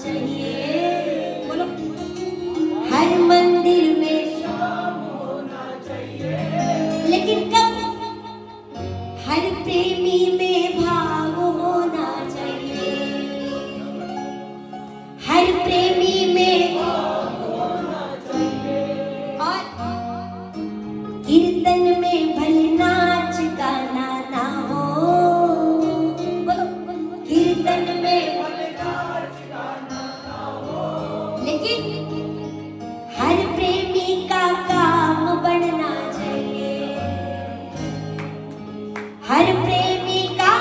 चाहिए। बोलो, हर मंदिर में शाम होना चाहिए। लेकिन कब? हर प्रेमी में भाव होना चाहिए। हर प्रेमी में भाव होना चाहिए। और कीर्तन में भले नाच गाना ना हो। बोलो, कीर्तन में भले नाच गाना ना हो। लेकिन हर प्रेमी का काम बढ़ना चाहिए। हर प्रेमी का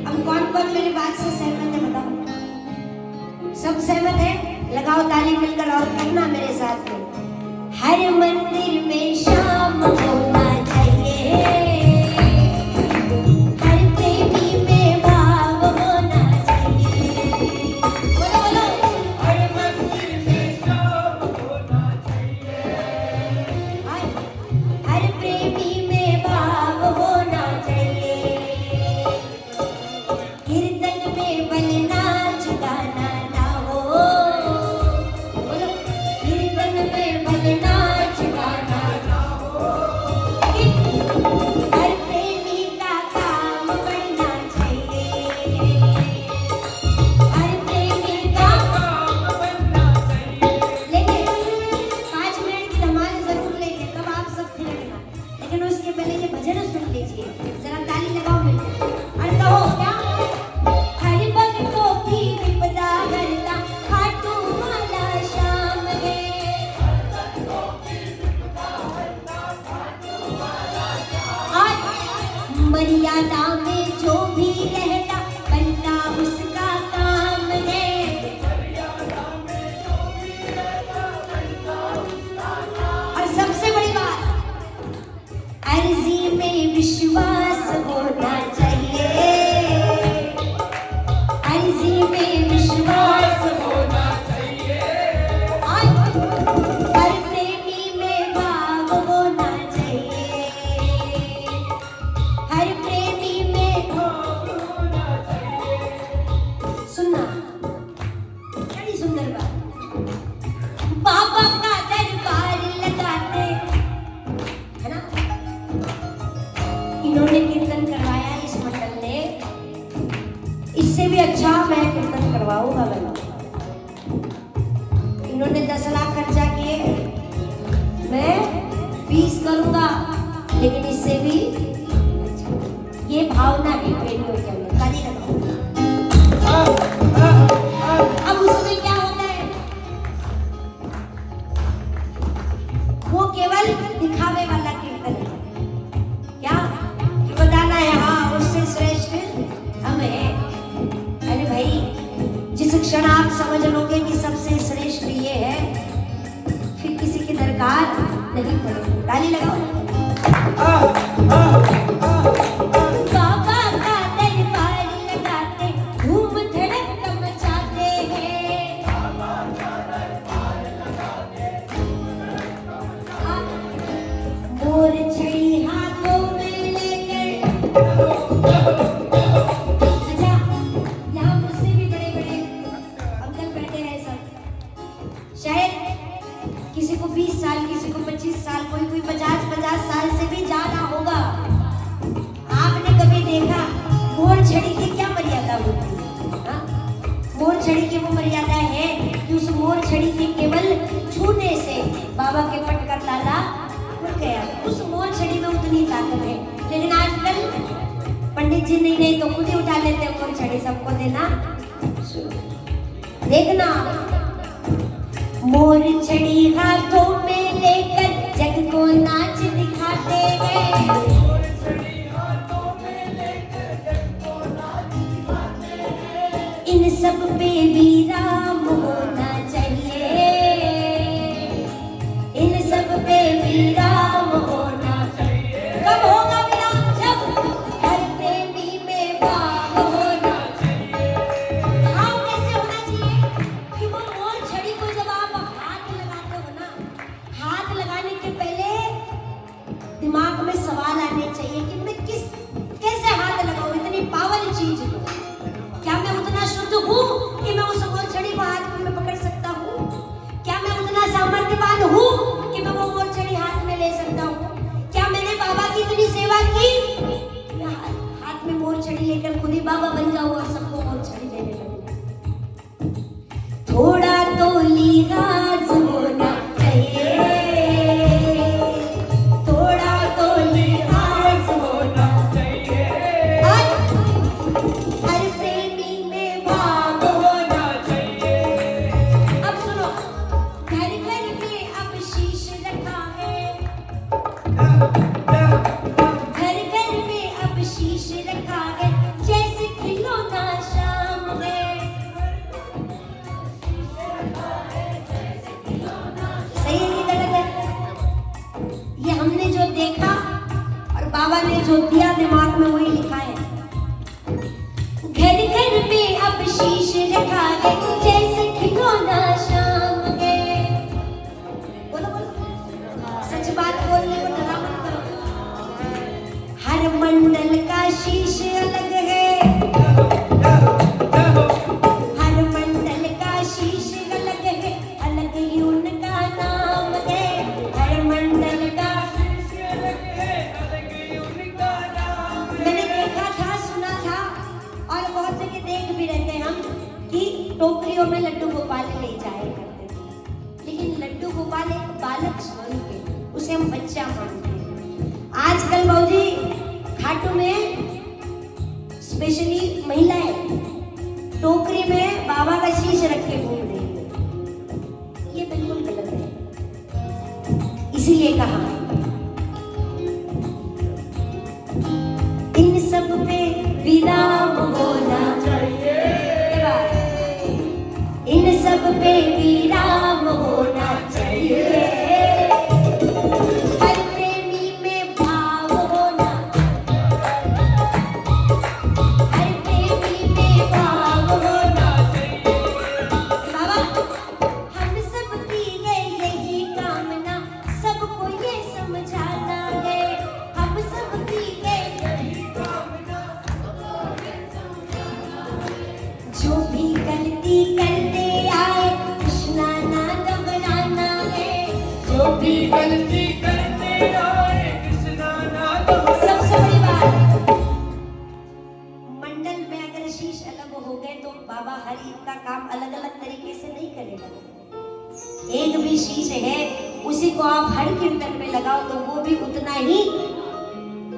अब कौन कौन मेरी बात से सहमत है बताओ? सब सहमत है? लगाओ ताली मिलकर और करना मेरे साथ में। हर मंदिर में शाम होना चाहिए। हर प्रेमी में भाव होना चाहिए। बोलो बोलो, हर मंदिर में शाम होना चाहिए। हर प्रेमी में भाव होना चाहिए। कीर्तन में भले नाच गाना ना हो। बोलो, कीर्तन में भले नाच गाना ना हो। हर प्रेमी का काम बढ़ना चाहिए। हर प्रेमी का काम बनना चाहिए। लेकिन 5 मिनट की धमाल जरूर लेंगे, तब आप सब थिरकना। लेकिन उसके पहले ये भजन सुन लीजिए, जरा ताली लगाओ मिलकर और कहो क्या? हरि भक्तों की विपदा हरता खाटू वाला श्याम है। और मर्यादा में जो भी रहता बनता उसका काम है। और सबसे बड़ी बात, अर्जी में विश्वास होना चाहिए। अर्जी में विश्वास होना चाहिए। और हर प्रेमी में भाव होना चाहिए। हर प्रेमी में भाव होना चाहिए। सुनना, बड़ी सुंदर बात। बाबा का दरबार लगाते है ना। इन्होंने कीर्तन करवाया इस मंडल ने, इससे भी अच्छा मैं कीर्तन करवाऊंगा मैं। इन्होंने 10 लाख खर्चा किए, मैं 20 करूंगा, लेकिन इससे भी अच्छा। ये भावना है प्रेमियों के अंदर। ताली लगाओ। अब उसमें क्या होता है? वो केवल दिखावे वाला कीर्तन है। क्या कि बताना है हाँ उससे श्रेष्ठ हम हैं। अरे भाई, जिस क्षण आप समझ लोगे कि सबसे श्रेष्ठ ये है, फिर किसी की दरकार नहीं पड़ेगी। ताली लगाओ। बाबा का दरबार लगाते धूम धड़क मचाते हैं। मोर छड़ी हाथों में लेकर, अच्छा यहाँ मुझसे भी बड़े बड़े अंकल बैठे हैं सब। शायद किसी को 20 साल, किसी को 25 साल, कोई 50 साल से भी ज्यादा होगा। आपने कभी देखा मोर छड़ी की क्या मर्यादा होती है? हाँ? मोर छड़ी की वो मर्यादा है कि उस मोर छड़ी के केवल छूने से बाबा के पट का ताला खुल गया। उस मोर छड़ी में उतनी ताकत है। लेकिन आजकल पंडित जी नहीं रहे तो खुद ही उठा लेते हैं मोर छड़ी, सबको देना शुरू। देखना, मोर छड़ी हाथों में लेकर जग को नाच दिखाते हैं। मोर छड़ी हाथों में लेकर जग को नाच दिखाते हैं। इन सब पे भी राम होना चाहिए। इन सब पे भी राम होना चाहिए। कब होगा विराम? जब हर प्रेमी में भाव होना चाहिए। भाव कैसे होना चाहिए? कि वो मोर छड़ी को जब आप हाथ लगाते हो ना, हाथ लगाने के पहले दिमाग में सवाल आने चाहिए कि मैं कैसे हाथ लगाऊं इतनी पावर चीज को। क्या मैं उतना शुद्ध हूँ कि लेकर खुद ही बाबा बन जाओ और सबको बहुत छड़ी देने लगो। थोड़ा तो लिहाज होना चाहिए, थोड़ा तो लिहाज होना चाहिए। और हर प्रेमी में भाव होना चाहिए। अब सुनो, घर घर में अब शीश रखा है, घर घर में अब शीश रखा है, जैसे खिलौना शाम है। सही है कि गलत है? ये हमने जो देखा और बाबा ने जो दिया दिमाग में वही लिखा है। घर घर में अब शीश रखा है, जैसे खिलौना शाम है। बोलो बोलो, सच बात बोलने को डरा मत करो। हर मंडल का शीश अलग है, हर मंडल का शीश अलग है, अलग ही उनका नाम है। हर मंडल का मैंने देखा था, सुना था और बहुत जगह देख भी रहते हैं हम कि टोकरियों में लड्डू गोपाल ले जाया करते थे, लेकिन लड्डू गोपाल एक बालक स्वरूप है, उसे हम बच्चा मानते हैं। आजकल बाबूजी खाटू में स्पेशली महिलाएं टोकरी में बाबा का शीश रख के घूम रही है, ये बिल्कुल गलत है। इसीलिए कहा इन सब पे विराम होना चाहिए, इन सब पे विराम होना चाहिए। हर प्रेमी में भाव होना, हर प्रेमी में भाव होना चाहिए। बाबा हम सब की है यही कामना, सबको ये समझाना है। हम सब की है यही कामना, जो भी गलती करते आए कृष्णा नाम बनाना है। जो भी गलती करने आए कृष्णा नाम। सबसे बड़ी बात, मंडल में अगर शीश अलग हो गए तो बाबा हर एक का काम अलग अलग तरीके से नहीं करेगा। एक भी शीश है उसी को आप हर कीर्तन में लगाओ तो वो भी उतना ही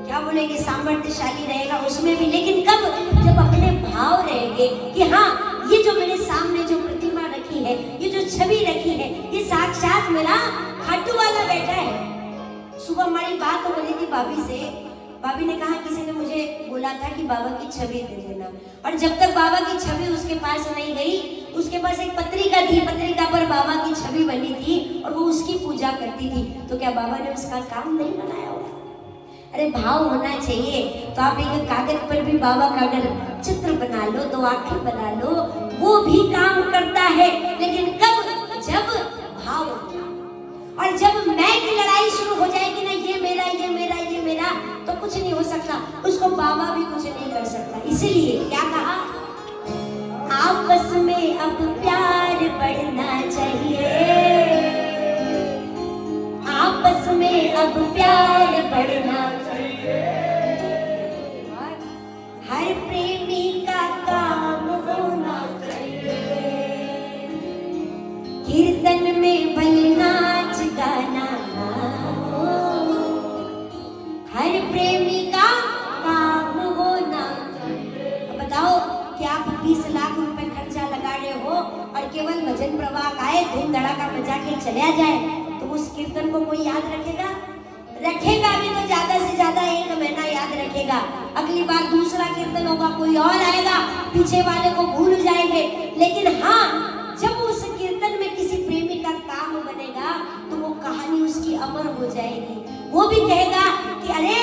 क्या बोलेंगे सामर्थ्यशाली रहेगा उसमें भी। लेकिन कब? जब अपने भाव रहेंगे कि हाँ ये जो मेरे सामने जो प्रतिमा रखी है, ये जो छवि रखी है, ये साक्षात मेरा खाटू वाला बैठा है। सुबह हमारी बात हो रही थी भाभी से, भाभी ने कहा किसी ने मुझे बोला था कि बाबा की छवि दे देना, और जब तक बाबा की छवि उसके पास नहीं गई, उसके पास एक पत्रिका थी, पत्रिका पर बाबा की छवि बनी थी और वो उसकी पूजा करती थी। तो क्या बाबा ने उसका काम नहीं बनाया होगा? अरे भाव होना चाहिए। तो आप एक कागज पर भी बाबा का अगर चित्र बना लो, दो आंखें बना लो, वो भी काम करता है। लेकिन कब? जब भाव होगा। और जब मैं की लड़ाई शुरू हो जाएगी ना, ये मेरा ये मेरा ये मेरा, तो कुछ नहीं हो सकता, उसको बाबा भी कुछ नहीं कर सकता। इसीलिए क्या कहा? आपस में अब प्यार बढ़ना चाहिए, आपस में अब प्यार बढ़ना चाहिए। हर प्रेमी का काम होना चाहिए, कीर्तन में भल नाच गाना हो। हर प्रेमी का काम होना चाहिए। अब बताओ कि आप 20 लाख रुपए खर्चा लगा रहे हो और केवल भजन प्रवाह गाए, धूम धड़ाका बजा के चला जाए, तो उस कीर्तन को कोई याद रखेगा? रखेगा भी तो ज्यादा से ज्यादा 1 महीना याद रखेगा। अगली बार दूसरा कीर्तन होगा, कोई और आएगा, पीछे वाले को भूल जाएंगे। लेकिन हाँ, जब उस कीर्तन में किसी प्रेमी का काम बनेगा तो वो कहानी उसकी अमर हो जाएगी। वो भी कहेगा कि अरे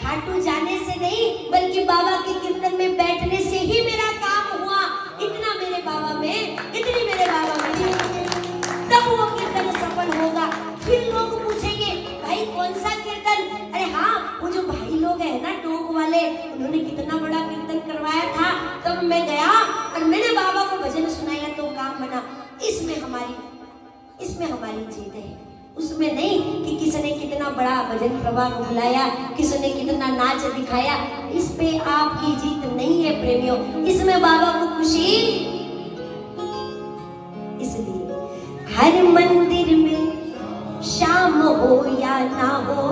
खाटू जाने से नहीं बल्कि बाबा के कीर्तन में बैठने से ही मेरा काम हुआ। इतना मेरे बाबा में, इतनी मेरे बाबा में, तब वो कीर्तन सफल होगा। फिर लोग पूछेंगे भाई कौन सा कीर्तन? अरे हाँ, वो जो भाई लोग हैं ना टोक वाले, उन्होंने कितना बड़ा कीर्तन करवाया था, तब मैं गया और मैंने बाबा को भजन सुनाया तो काम बना। इसमें हमारी जीत है, उसमें नहीं कि किसी ने कितना कितना बड़ा भजन प्रभाव बुलाया, किसने कितना नाच दिखाया, इस पे आपकी जीत नहीं है प्रेमियों, इसमें बाबा को खुशी। इसलिए हर मंदिर में शाम हो या ना हो,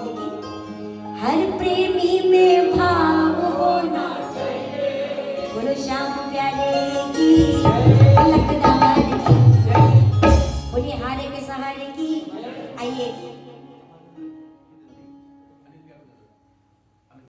लेकिन हर प्रेमी में भाव होना चाहिए। बोलो श्याम प्यारे की, लखनऊ की, बोलिए हारे के सहारे की। आइए